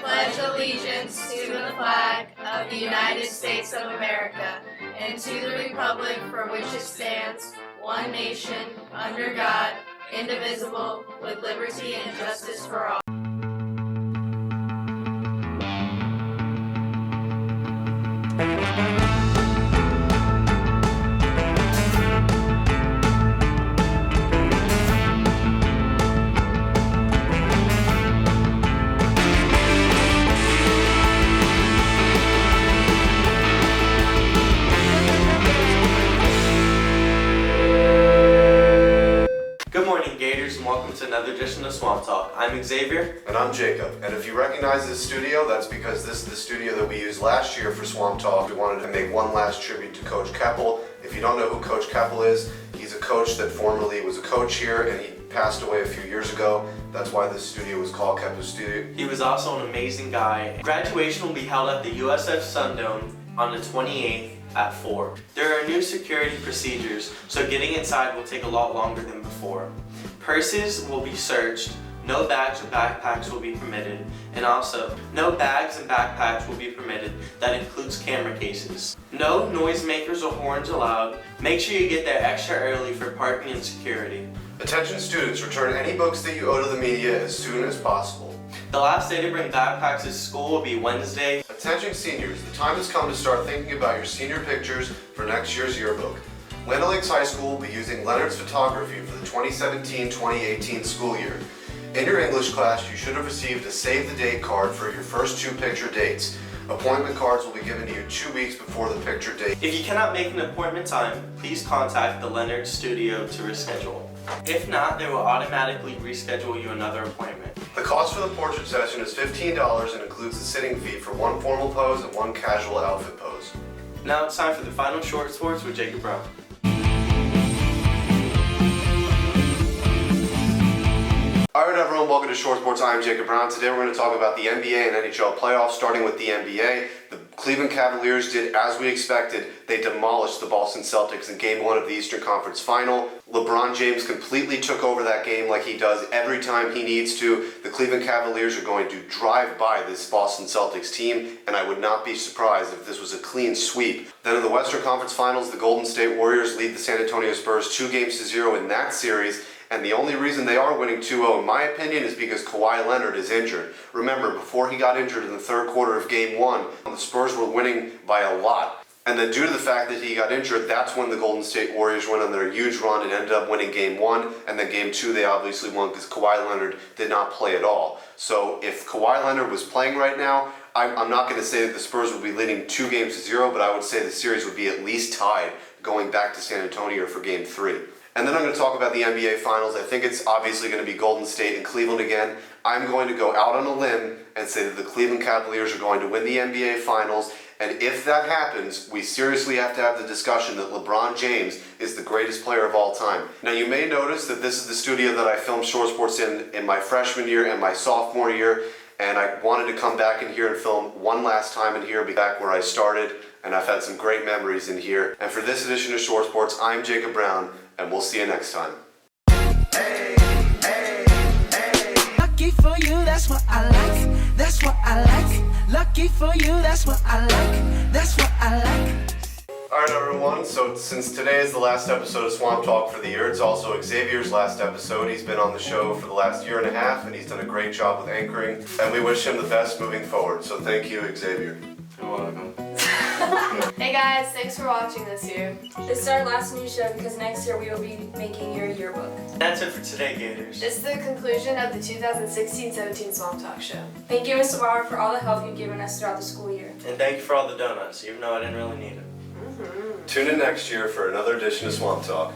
pledge allegiance to the flag of the United States of America and to the republic for which it stands, one nation, under God, indivisible, with liberty and justice for all. Good morning, Gators, and welcome to another edition of Swamp Talk. I'm Xavier. And I'm Jacob. And if you recognize this studio, that's because this is the studio that we used last year for Swamp Talk. We wanted to make one last tribute to Coach Keppel. If you don't know who Coach Keppel is, he's a coach that formerly was a coach here, and he passed away a few years ago. That's why this studio was called Keppel Studio. He was also an amazing guy. Graduation will be held at the USF Sundome on the 28th at 4. There are new security procedures, so getting inside will take a lot longer than before. Purses will be searched, no bags or backpacks will be permitted, and also, no bags and backpacks will be permitted. That includes camera cases. No noisemakers or horns allowed. Make sure you get there extra early for parking and security. Attention students, return any books that you owe to the media as soon as possible. The last day to bring backpacks to school will be Wednesday. Attention seniors, the time has come to start thinking about your senior pictures for next year's yearbook. Land O'Lakes High School will be using Leonard's photography for the 2017-2018 school year. In your English class, you should have received a save the date card for your first 2 picture dates. Appointment cards will be given to you 2 weeks before the picture date. If you cannot make an appointment time, please contact the Leonard Studio to reschedule. If not, they will automatically reschedule you another appointment. The cost for the portrait session is $15 and includes the sitting fee for 1 formal pose and 1 casual outfit pose. Now it's time for the final short sports with Jacob Brown. Alright everyone, welcome to Short Sports. I am Jacob Brown. Today we're going to talk about the NBA and NHL playoffs, starting with the NBA. The Cleveland Cavaliers did as we expected. They demolished the Boston Celtics in Game 1 of the Eastern Conference Final. LeBron James completely took over that game like he does every time he needs to. The Cleveland Cavaliers are going to drive by this Boston Celtics team, and I would not be surprised if this was a clean sweep. Then in the Western Conference Finals, the Golden State Warriors lead the San Antonio Spurs 2-0 in that series. And the only reason they are winning 2-0, in my opinion, is because Kawhi Leonard is injured. Remember, before he got injured in the third quarter of Game 1, the Spurs were winning by a lot. And then due to the fact that he got injured, that's when the Golden State Warriors went on their huge run and ended up winning Game 1. And then Game 2 they obviously won because Kawhi Leonard did not play at all. So if Kawhi Leonard was playing right now, I'm not going to say that the Spurs would be leading 2-0, but I would say the series would be at least tied going back to San Antonio for Game 3. And then I'm going to talk about the NBA Finals. I think it's obviously going to be Golden State and Cleveland again. I'm going to go out on a limb and say that the Cleveland Cavaliers are going to win the NBA Finals. And if that happens, we seriously have to have the discussion that LeBron James is the greatest player of all time. Now you may notice that this is the studio that I filmed Short Sports in my freshman year and my sophomore year. And I wanted to come back in here and film one last time in here, be back where I started. And I've had some great memories in here. And for this edition of Short Sports, I'm Jacob Brown. And we'll see you next time. Hey, hey, hey. Lucky for you, that's what I like. That's what I like. Lucky for you, that's what I like. That's what I like. Alright everyone, so since today is the last episode of Swamp Talk for the year, it's also Xavier's last episode. He's been on the show for the last year and a half, and he's done a great job with anchoring. And we wish him the best moving forward. So thank you, Xavier. You're welcome. Hey guys, thanks for watching this year. This is our last news show because next year we will be making your yearbook. That's it for today, Gators. This is the conclusion of the 2016-17 Swamp Talk show. Thank you, Mr. Bauer, for all the help you've given us throughout the school year. And thank you for all the donuts, even though I didn't really need them. Tune in next year for another edition of Swamp Talk.